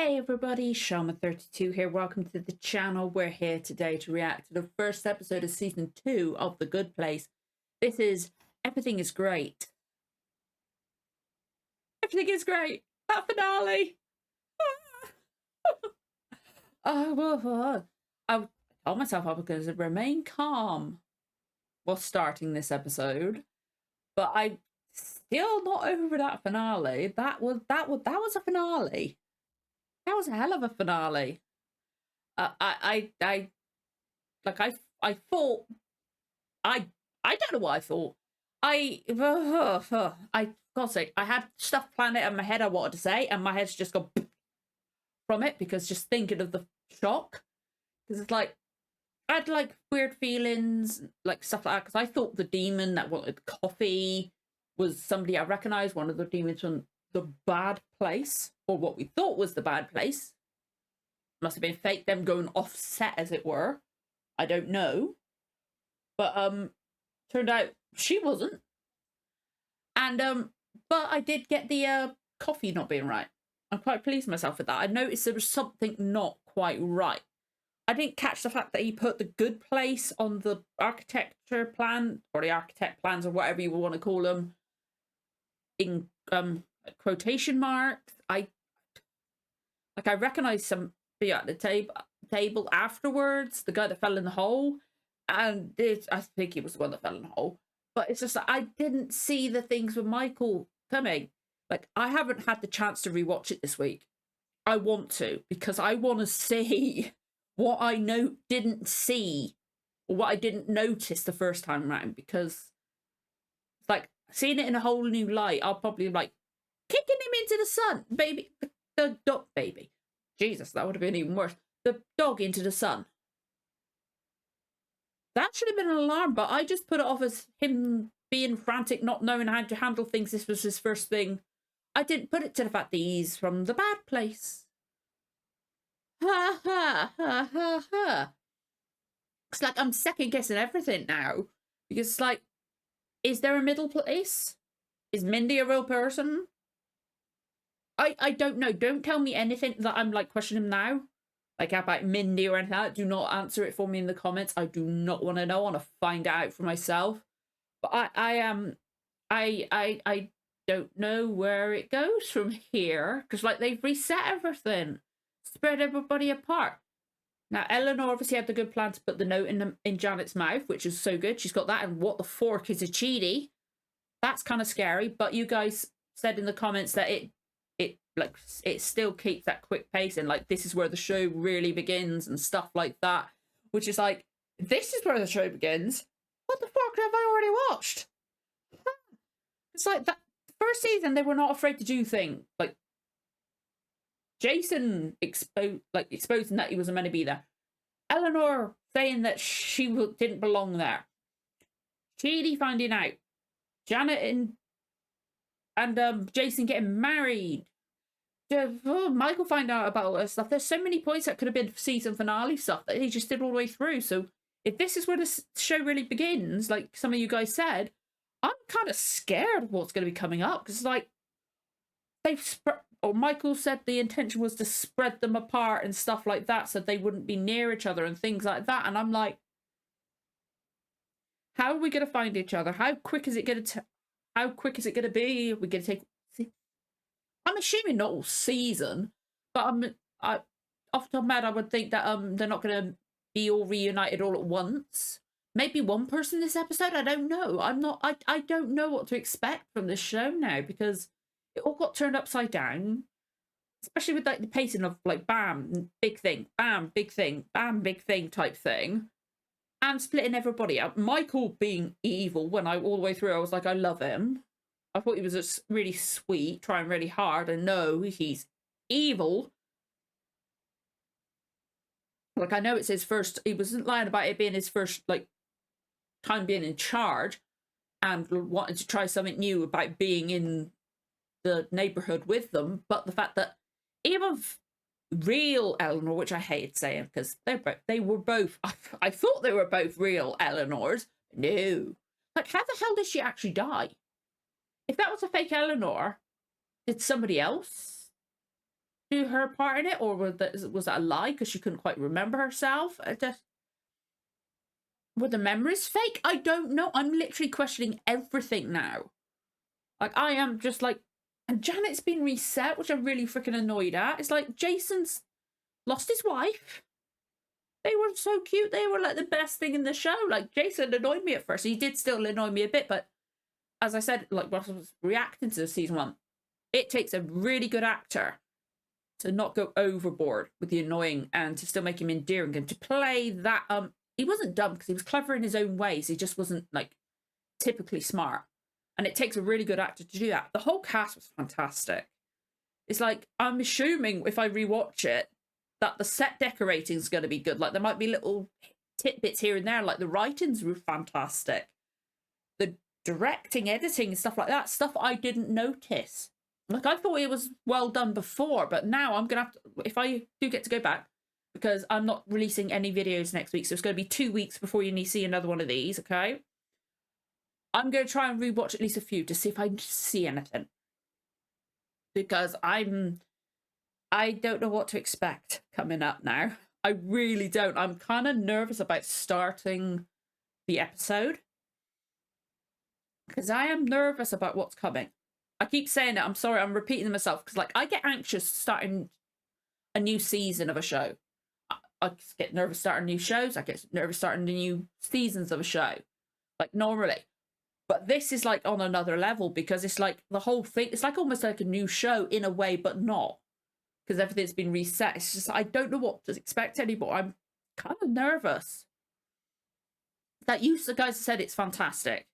Hey everybody, Shama32 here. Welcome to the channel. We're here today to react to the first episode of season 2 of The Good Place. This is Everything is Great. Everything is great. That finale. I told myself I was going to remain calm while starting this episode, but I'm still not over that finale. That was a finale. That was a hell of a finale. I thought, I don't know what I thought. I gotta say, I had stuff planned out in my head I wanted to say, and my head's just gone from it because just thinking of the shock. Because it's like, I had like weird feelings, like stuff like that. Because I thought the demon that wanted coffee was somebody I recognized, one of the demons from the bad place, or what we thought was the bad place. Must have been fake, them going offset, as it were. I don't know. But turned out she wasn't. And but I did get the coffee not being right. I'm quite pleased with myself with that. I noticed there was something not quite right. I didn't catch the fact that he put the good place on the architecture plan, or the architect plans, or whatever you want to call them, in quotation marks. I recognized some at the table afterwards, the guy that fell in the hole, and I think he was the one that fell in the hole. But it's just that I didn't see the things with Michael coming. Like, I haven't had the chance to rewatch it this week. I want to, because I want to see what I didn't see, or what I didn't notice the first time around, because it's like seeing it in a whole new light. I'll probably like kicking him into the sun, baby, the dog, baby. Jesus, that would have been even worse. The dog into the sun. That should have been an alarm, but I just put it off as him being frantic, not knowing how to handle things. This was his first thing. I didn't put it to the fact that he's from the bad place. Ha ha ha ha ha. It's like I'm second guessing everything now. Because it's like, is there a middle place? Is Mindy a real person? I don't know. Don't tell me anything that I'm like questioning him now. Like about Mindy or anything like that. Do not answer it for me in the comments. I do not want to know. I want to find out for myself. But I don't know where it goes from here. Because like they've reset everything. Spread everybody apart. Now Eleanor obviously had the good plan to put the note in Janet's mouth, which is so good. She's got that, and what the fork is a Chidi. That's kind of scary. But you guys said in the comments that it still keeps that quick pace, and like this is where the show really begins and stuff like that, which is like, this is where the show begins. What the fuck have I already watched? It's like that first season they were not afraid to do things like Jason exposing that he wasn't meant to be there, Eleanor saying that she didn't belong there, Chidi finding out, Janet and Jason getting married, Michael find out about all this stuff. There's so many points that could have been season finale stuff that he just did all the way through. So if this is where the show really begins, like some of you guys said, I'm kind of scared of what's going to be coming up, because like Michael said the intention was to spread them apart and stuff like that, so they wouldn't be near each other and things like that. And I'm like, how are we going to find each other? How quick is it going to? How quick is it going to be? Are we going to take? I'm assuming not all season, but off the top of my head, I would think that they're not going to be all reunited all at once. Maybe one person this episode. I don't know. I don't know what to expect from this show now, because it all got turned upside down, especially with like the pacing of like bam, big thing, bam, big thing, bam, big thing type thing, and splitting everybody up. Michael being evil when all the way through, I was like, I love him. I thought he was just really sweet, trying really hard, and no, he's evil. Like, I know it's his first, he wasn't lying about it being his first, like, time being in charge, and wanting to try something new about being in the neighborhood with them, but the fact that even real Eleanor, which I hated saying, because they were both, I thought they were both real Eleanors. No. Like, how the hell did she actually die? If that was a fake Eleanor, did somebody else do her part in it, or was that a lie because she couldn't quite remember herself? Were the memories fake? I don't know. I'm literally questioning everything now. Like, I am just like, and Janet's been reset, which I'm really freaking annoyed at. It's like Jason's lost his wife. They were so cute. They were like the best thing in the show. Like, Jason annoyed me at first. He did still annoy me a bit, but as I said, like when I was reacting to season 1, it takes a really good actor to not go overboard with the annoying and to still make him endearing and to play that. He wasn't dumb because he was clever in his own ways. He just wasn't like typically smart. And it takes a really good actor to do that. The whole cast was fantastic. It's like, I'm assuming if I rewatch it, that the set decorating is going to be good. Like, there might be little tidbits here and there. Like, the writings were fantastic. The directing, editing, and stuff like that. Stuff I didn't notice. Like, I thought it was well done before, but now I'm going to have to, if I do get to go back, because I'm not releasing any videos next week, so it's going to be 2 weeks before you need to see another one of these, okay? I'm going to try and rewatch at least a few to see if I see anything. Because I don't know what to expect coming up now. I really don't. I'm kind of nervous about starting the episode. Because I am nervous about what's coming. I keep saying it. I'm sorry. I'm repeating myself. Because, like, I get anxious starting a new season of a show. I get nervous starting new shows. I get nervous starting the new seasons of a show. Like, normally. But this is, like, on another level. Because it's, like, the whole thing. It's, like, almost like a new show in a way, but not. Because everything's been reset. It's just, I don't know what to expect anymore. I'm kind of nervous. That you guys said it's fantastic.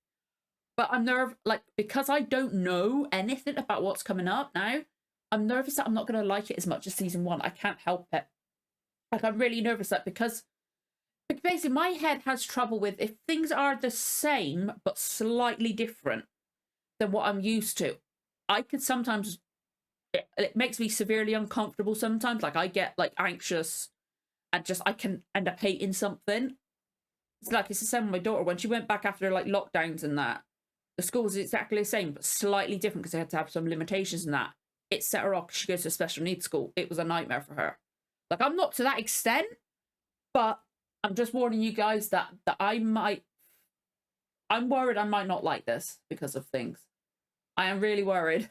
But I'm nervous, like, because I don't know anything about what's coming up now, I'm nervous that I'm not going to like it as much as season 1. I can't help it. Like, I'm really nervous that because basically my head has trouble with if things are the same but slightly different than what I'm used to. I can sometimes, it makes me severely uncomfortable sometimes. Like, I get, like, anxious and just, I can end up hating something. It's like, it's the same with my daughter. When she went back after, like, lockdowns and that, the school was exactly the same, but slightly different because they had to have some limitations and that. It set her off. She goes to a special needs school. It was a nightmare for her. Like, I'm not to that extent, but I'm just warning you guys that I'm worried I might not like this because of things. I am really worried.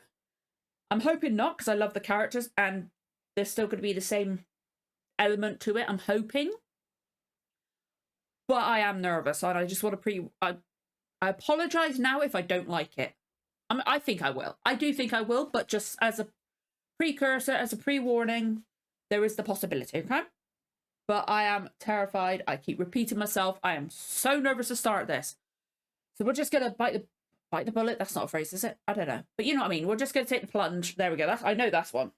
I'm hoping not, because I love the characters and there's still going to be the same element to it. I'm hoping. But I am nervous, and I just want to I apologise now if I don't like it. I think I will. I do think I will, but just as a precursor, as a pre-warning, there is the possibility, okay? But I am terrified. I keep repeating myself. I am so nervous to start this. So we're just going to bite the bullet. That's not a phrase, is it? I don't know. But you know what I mean. We're just going to take the plunge. There we go. I know that's one.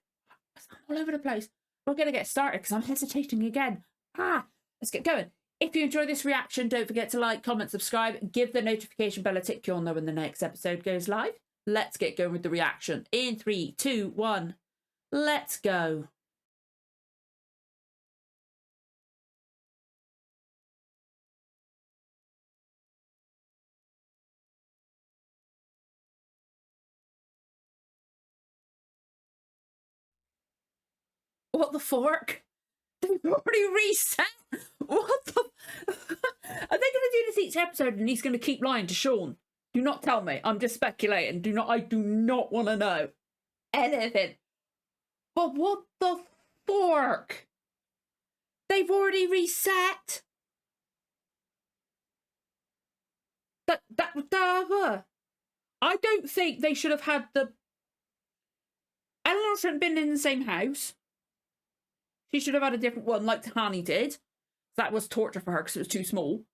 I'm all over the place. We're going to get started because I'm hesitating again. Let's get going. If you enjoy this reaction, don't forget to like, comment, subscribe, give the notification bell a tick. You'll know when the next episode goes live. Let's get going with the reaction. In 3, 2, 1, let's go. What the fork? They've already reset? What the... Are they going to do this each episode and he's going to keep lying to Sean? Do not tell me. I'm just speculating. I do not want to know anything. But what the fork? They've already reset? I don't think they should have had the... Eleanor shouldn't have been in the same house. She should have had a different one like Tahani did. That was torture for her because it was too small.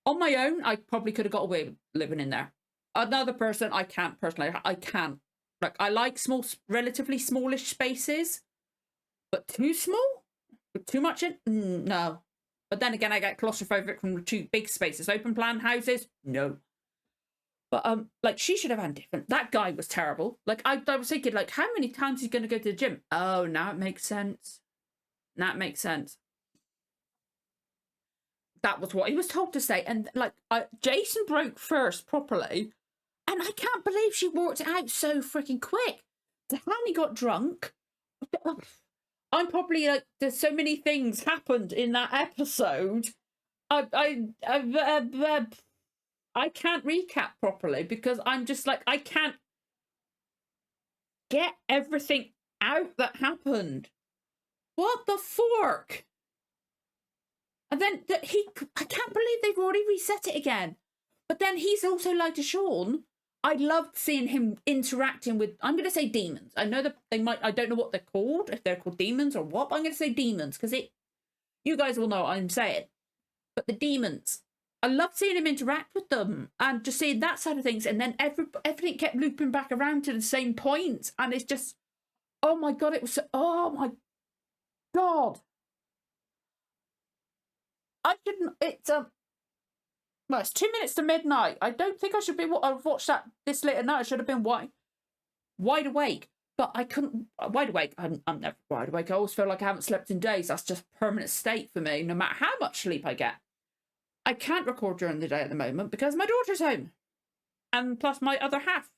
On my own, I probably could have got away with living in there. Another person, I can't personally. I can't. Like, I like small, relatively smallish spaces. But too small? With too much in? No. But then again, I get claustrophobic from too big spaces. Open plan houses? No. But, like, she should have had different. That guy was terrible. Like, I was thinking, like, how many times he's going to go to the gym? Oh, now it makes sense. Now it makes sense. That was what he was told to say. And, like, Jason broke first properly. And I can't believe she walked it out so freaking quick. Tahani got drunk. I'm probably like, there's so many things happened in that episode. I can't recap properly because I'm just like, I can't get everything out that happened. What the fork? And then I can't believe they've already reset it again. But then he's also lied to Sean. I loved seeing him interacting with, I'm going to say demons. I know that they might, I don't know what they're called, if they're called demons or what, but I'm going to say demons because you guys will know what I'm saying. But the demons, I loved seeing him interact with them and just seeing that side of things. And then everything kept looping back around to the same point. And it's just, oh my God, it was so, oh my God. I shouldn't, well, it's 2 minutes to midnight. I don't think I should be, I've watched that this late at night. I should have been wide awake. But I couldn't, wide awake, I'm never wide awake. I always feel like I haven't slept in days. That's just a permanent state for me, no matter how much sleep I get. I can't record during the day at the moment because my daughter's home. And plus my other half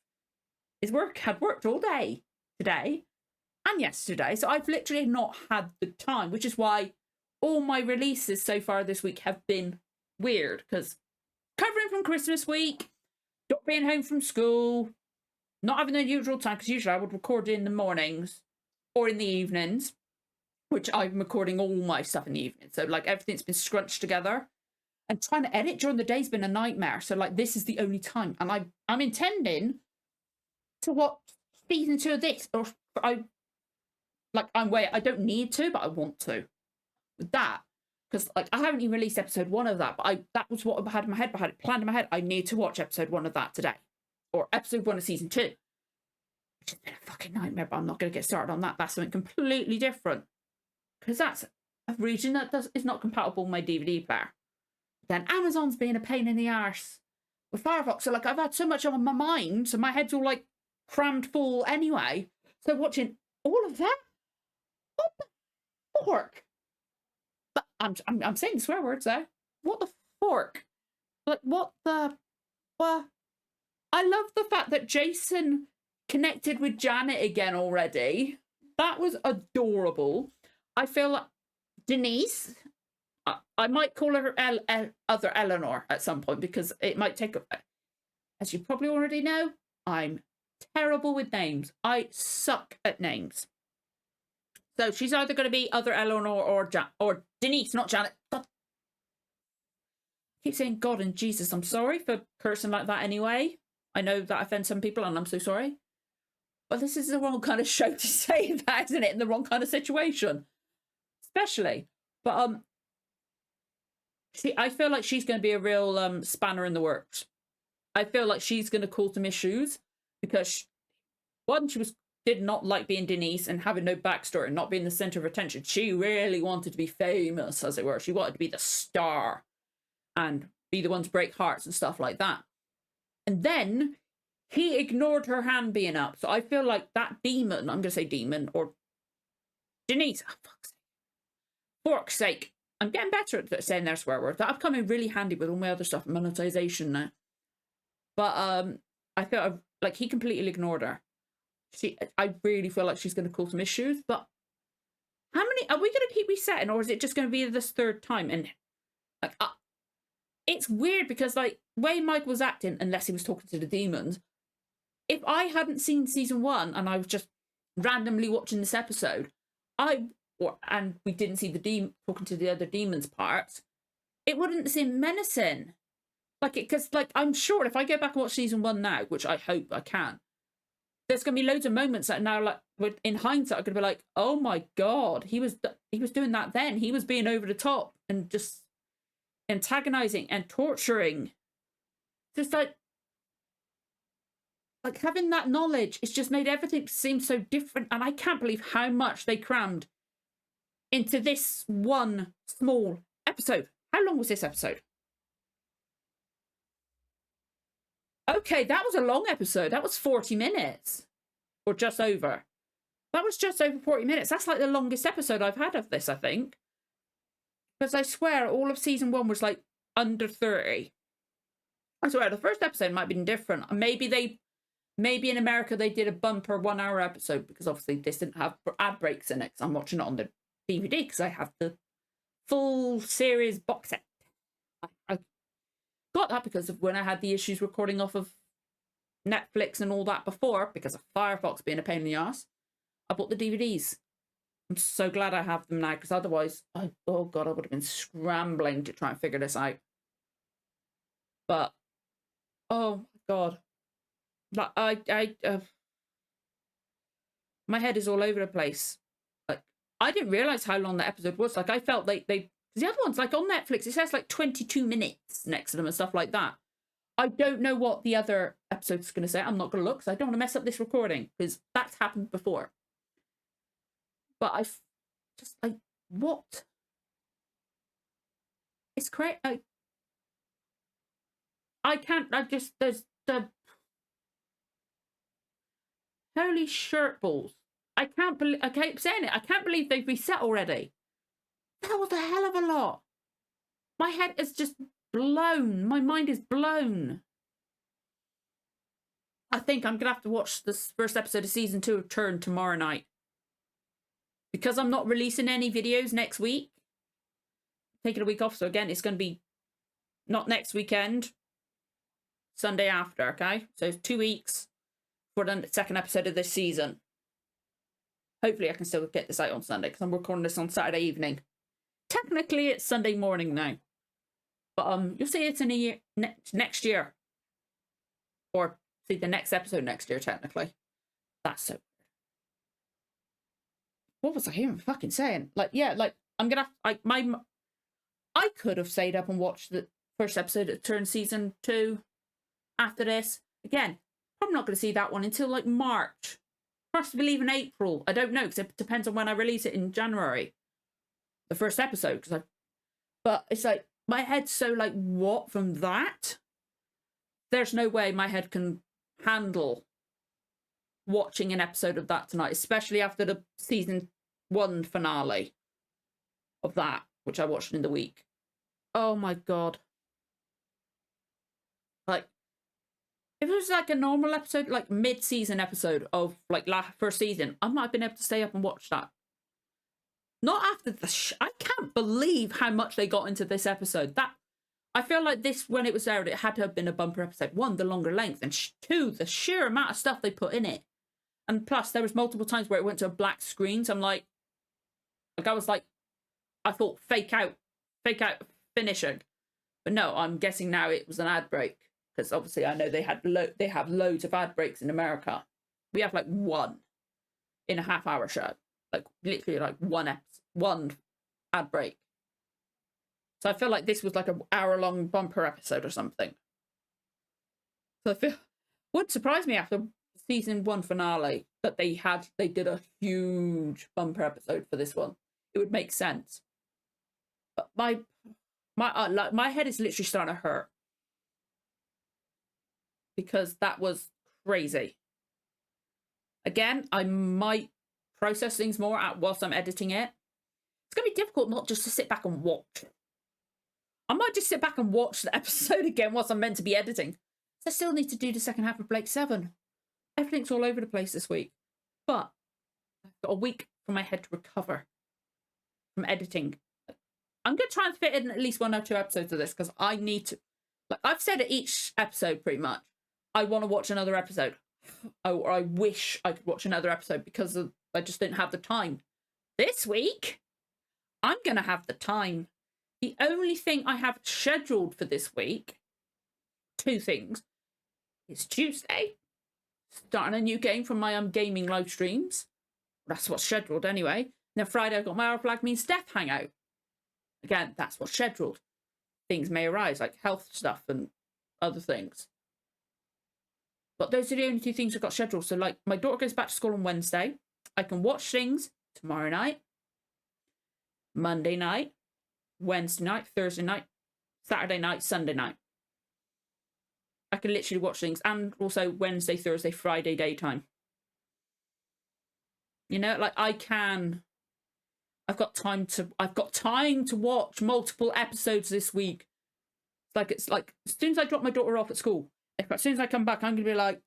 had worked all day today and yesterday. So I've literally not had the time, which is why all my releases so far this week have been weird because covering from Christmas week, not being home from school, not having the usual time, because usually I would record in the mornings or in the evenings, which I'm recording all my stuff in the evening. So like everything's been scrunched together and trying to edit during the day's been a nightmare. So like this is the only time. And I'm intending to watch season 2 of this, or I don't need to, but I want to. With that, because like I haven't even released episode 1 of that, but that was what I had in my head. I had it planned in my head. I need to watch episode 1 of that today, or episode 1 of season 2, which has been a fucking nightmare. But I'm not going to get started on that. That's something completely different, because that's a region that is not compatible with my DVD player. Then Amazon's being a pain in the arse with Firefox. So like I've had so much on my mind, so my head's all like crammed full anyway. So watching all of that, what the fork? But I'm saying the swear words there. What the fork? Like what the? Well, I love the fact that Jason connected with Janet again already. That was adorable. I feel like Denise, I might call her other Eleanor at some point because it might take, as you probably already know, I'm terrible with names. I suck at names. So she's either going to be other Eleanor or Denise, not Janet. God. I keep saying God and Jesus. I'm sorry for cursing like that anyway. I know that offends some people and I'm so sorry. But this is the wrong kind of show to say that, isn't it? In the wrong kind of situation. Especially. But I feel like she's going to be a real spanner in the works. I feel like she's going to cause some issues because she did not like being Denise and having no backstory and not being the center of attention. She really wanted to be famous, as it were. She wanted to be the star and be the one to break hearts and stuff like that. And then he ignored her hand being up. So I feel like that demon, I'm going to say demon, or Denise, oh, fork's sake. I'm getting better at saying their swear words. That'll come in really handy with all my other stuff, monetization now. But I feel like he completely ignored her. I really feel like she's going to cause some issues. But how many are we going to keep resetting, or is it just going to be this third time? And like, it's weird because like way Mike was acting, unless he was talking to the demons. If I hadn't seen season 1 and I was just randomly watching this episode, and we didn't see the talking to the other demons parts, it wouldn't seem menacing. Like because like I'm sure if I go back and watch season 1 now, which I hope I can, there's going to be loads of moments that now, like in hindsight, I'm going to be like, oh my God, he was doing that then. He was being over the top and just antagonizing and torturing. Just like having that knowledge, it's just made everything seem so different. And I can't believe how much they crammed into this one small episode. How long was this episode? Okay, that was a long episode. That was 40 minutes. Or just over. That was just over 40 minutes. That's like the longest episode I've had of this, I think. Because I swear all of season 1 was like under 30. I swear the first episode might have been different. Maybe they maybe in America they did a bumper 1 hour episode, because obviously this didn't have ad breaks in it, because I'm watching it on the DVD because I have the full series box set. I got that because of when I had the issues recording off of Netflix and all that before, because of Firefox being a pain in the ass. I bought the DVDs. I'm so glad I have them now, because otherwise, oh God, I would have been scrambling to try and figure this out. But, oh my God. My head is all over the place. Like, I didn't realize how long the episode was. Like, I felt like the other ones, like on Netflix, it says like 22 minutes next to them and stuff like that. I don't know what the other episode's going to say. I'm not going to look, because I don't want to mess up this recording, because that's happened before. But I just, like, what? It's crazy. I can't, there's the holy shirt balls. I keep saying it. I can't believe they've reset already. That was a hell of a lot. My head is just blown. My mind is blown. I think I'm going to have to watch this first episode of season 2 of Turn tomorrow night. Because I'm not releasing any videos next week. Taking a week off. So again, it's going to be not next weekend. Sunday after, okay? So it's 2 weeks for the second episode of this season. Hopefully I can still get this out on Sunday, because I'm recording this on Saturday evening. Technically, it's Sunday morning now. But you'll see it's in a year, next year. Or see the next episode next year, technically. That's so weird. What was I even fucking saying? Like, yeah, like, I'm gonna I could have stayed up and watched the first episode of Turn season 2 after this. Again, probably not going to see that one until like March. Possibly even April. I don't know, because it depends on when I release it in January. The first episode. But it's like, my head's so like, what from that? There's no way my head can handle watching an episode of that tonight, especially after the season 1 finale of that, which I watched in the week. Oh my God. Like, if it was like a normal episode, like mid-season episode of like first season, I might have been able to stay up and watch that. Not after the I can't believe how much they got into this episode. I feel like this, when it was aired, it had to have been a bumper episode. 1, the longer length, and 2, the sheer amount of stuff they put in it. And plus, there was multiple times where it went to a black screen. So I'm like I was like, I thought fake out finishing. But no, I'm guessing now it was an ad break. Because obviously I know they have loads of ad breaks in America. We have like 1 in a half-hour show. Like literally like one ad break. So I feel like this was like an hour-long bumper episode or something. So I feel would surprise me after season 1 finale that they did a huge bumper episode for this one. It would make sense. But my head is literally starting to hurt. Because that was crazy. Again, I might process things more whilst I'm editing it. It's going to be difficult not just to sit back and watch. I might just sit back and watch the episode again whilst I'm meant to be editing. I still need to do the second half of Blake 7. Everything's all over the place this week. But I've got a week for my head to recover from editing. I'm going to try and fit in at least 1 or 2 episodes of this, because I need to... Like I've said at each episode pretty much, I want to watch another episode. Or I wish I could watch another episode, because I just didn't have the time. This week, I'm going to have the time. The only thing I have scheduled for this week, 2 things, is Tuesday, starting a new game from my gaming live streams. That's what's scheduled anyway. And then Friday, I've got my Our Flag Means Death hangout. Again, that's what's scheduled. Things may arise, like health stuff and other things. But those are the only 2 things I've got scheduled. So, like, my daughter goes back to school on Wednesday. I can watch things tomorrow night, Monday night, Wednesday night, Thursday night, Saturday night, Sunday night. I can literally watch things. And also Wednesday, Thursday, Friday daytime. You know, like, I've got time to watch multiple episodes this week. It's like as soon as I drop my daughter off at school, as soon as I come back, I'm going to be like,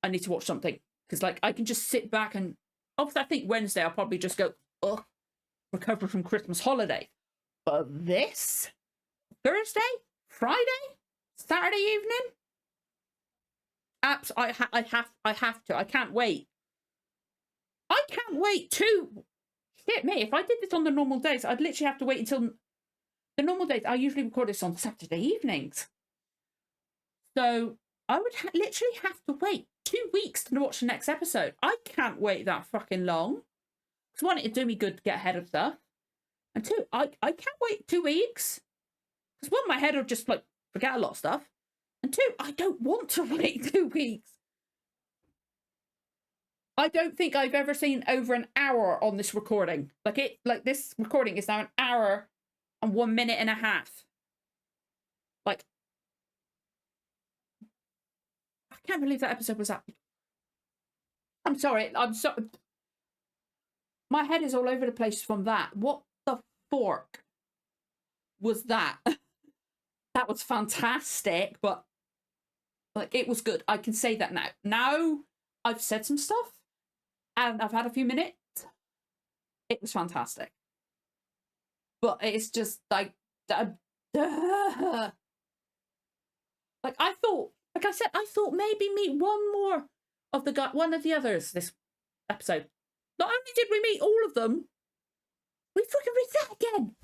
I need to watch something. Because, like, I can just sit back and... Obviously, I think Wednesday I'll probably just go, ugh, recover from Christmas holiday. But this... Thursday? Friday? Saturday evening? I have to. I can't wait. I can't wait to... Shit me, if I did this on the normal days, I'd literally have to wait until... The normal days, I usually record this on Saturday evenings. So I would literally have to wait 2 weeks to watch the next episode. I can't wait that fucking long. Because one, it'd do me good to get ahead of stuff. And two, I can't wait 2 weeks. Because one, my head will just like forget a lot of stuff. And two, I don't want to wait 2 weeks. I don't think I've ever seen over an hour on this recording. Like this recording is now an hour and 1 minute and a half. Like, I can't believe that episode was up. I'm sorry. My head is all over the place from that. What the fork was that? That was fantastic, but like it was good. I can say that now. Now I've said some stuff and I've had a few minutes. It was fantastic. But it's just like I thought, like I said, I thought maybe meet one of the others this episode. Not only did we meet all of them, we fucking reset again.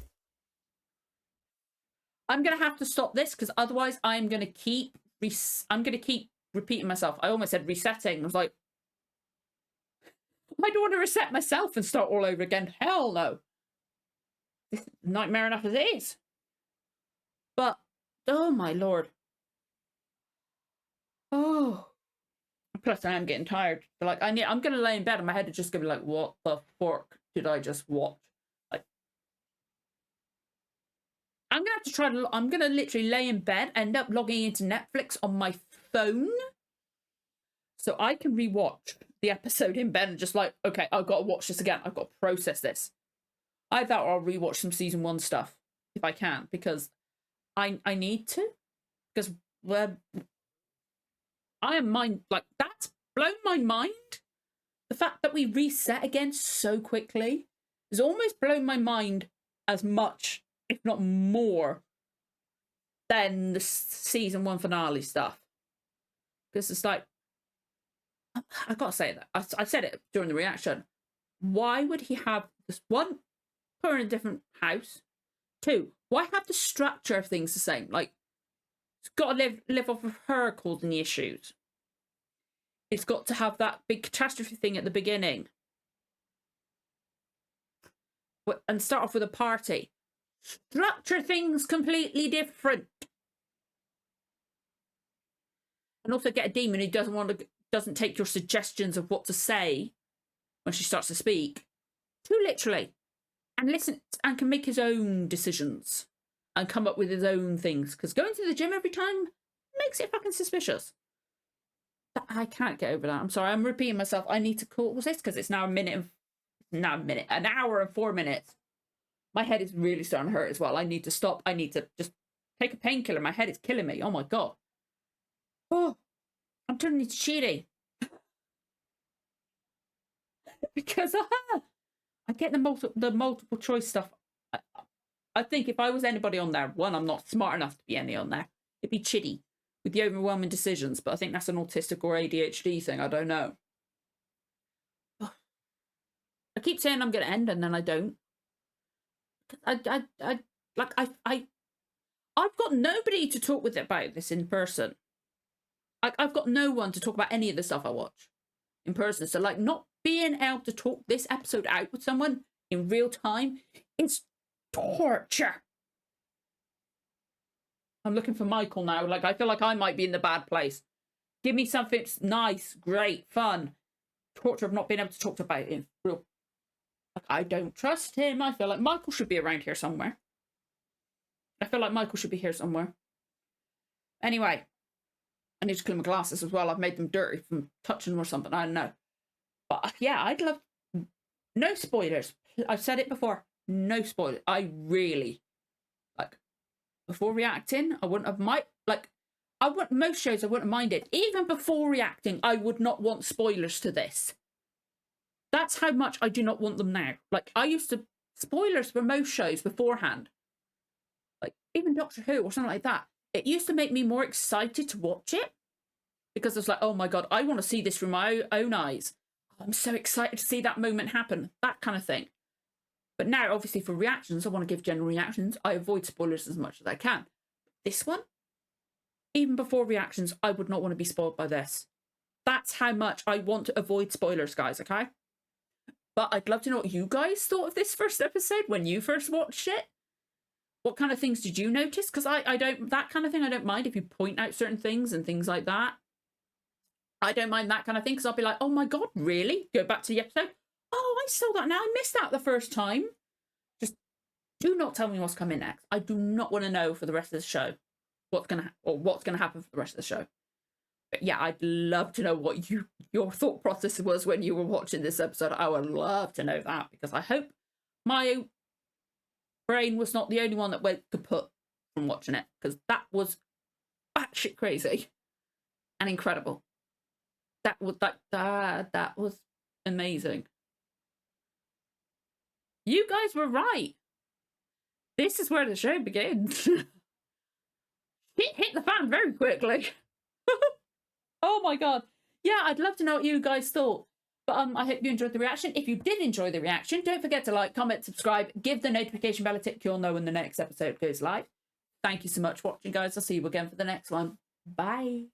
I'm gonna have to stop this because otherwise I'm gonna keep repeating myself. I almost said resetting. I was like, I don't want to reset myself and start all over again. Hell no. This is nightmare enough as it is. But oh my lord. Oh. Plus I am getting tired. But like I'm gonna lay in bed and my head is just gonna be like, what the fuck did I just watch? Like I'm gonna literally lay in bed, end up logging into Netflix on my phone. So I can rewatch the episode in bed and just like, okay, I've got to watch this again. I've got to process this. I thought I'll rewatch some season 1 stuff if I can, because I need to. Because I am that's blown my mind. The fact that we reset again so quickly has almost blown my mind as much, if not more, than the season 1 finale stuff. Because it's like, I gotta say that. I said it during the reaction. Why would he have this one, put her in a different house? 2, why have the structure of things the same? Like, it's got to live off of her causing the issues. It's got to have that big catastrophe thing at the beginning. And start off with a party. Structure things completely different. And also get a demon who doesn't take your suggestions of what to say when she starts to speak too literally, and listen and can make his own decisions and come up with his own things. Because going to the gym every time makes it fucking suspicious. I can't get over that. I'm sorry, I'm repeating myself. I need to call this because it's now an hour and 4 minutes. My head is really starting to hurt as well. I need to stop. I need to just take a painkiller. My head is killing me. Oh my god. Oh, I'm turning into Chidi. Because I get the multiple choice stuff. I think if I was anybody on there, one, I'm not smart enough to be any on there. It'd be Chidi with the overwhelming decisions, but I think that's an autistic or ADHD thing. I don't know. I keep saying I'm going to end and then I don't. I've got nobody to talk with about this in person. I've got no one to talk about any of the stuff I watch in person. So like not being able to talk this episode out with someone in real time is torture. I'm looking for Michael now. Like I feel like I might be in the bad place. Give me something nice, great, fun. Torture of not being able to talk about it in real. Like I don't trust him. I feel like Michael should be around here somewhere. I feel like Michael should be here somewhere. Anyway, I need to clean my glasses as well. I've made them dirty from touching them or something. I don't know. But yeah, I'd love... No spoilers. I've said it before. No spoilers. I really... Like, before reacting, I wouldn't have... most shows I wouldn't mind it. Even before reacting, I would not want spoilers to this. That's how much I do not want them now. Like, I used to spoilers for most shows beforehand. Like, even Doctor Who or something like that. It used to make me more excited to watch it. Because it's like, oh my God, I want to see this from my own eyes. I'm so excited to see that moment happen. That kind of thing. But now, obviously, for reactions, I want to give general reactions. I avoid spoilers as much as I can. This one, even before reactions, I would not want to be spoiled by this. That's how much I want to avoid spoilers, guys, okay? But I'd love to know what you guys thought of this first episode when you first watched it. What kind of things did you notice? Because I don't, that kind of thing, I don't mind if you point out certain things and things like that. I don't mind that kind of thing because I'll be like, oh my God, really? Go back to the episode. Oh, I saw that now. I missed that the first time. Just do not tell me what's coming next. I do not want to know for the rest of the show what's gonna happen for the rest of the show. But yeah, I'd love to know what your thought process was when you were watching this episode. I would love to know that because I hope my brain was not the only one that went kaput from watching it because that was batshit crazy and incredible. That was amazing. You guys were right. This is where the show begins. It hit the fan very quickly. Oh my God. Yeah, I'd love to know what you guys thought. But I hope you enjoyed the reaction. If you did enjoy the reaction, don't forget to like, comment, subscribe, give the notification bell a tick. You'll know when the next episode goes live. Thank you so much for watching, guys. I'll see you again for the next one. Bye.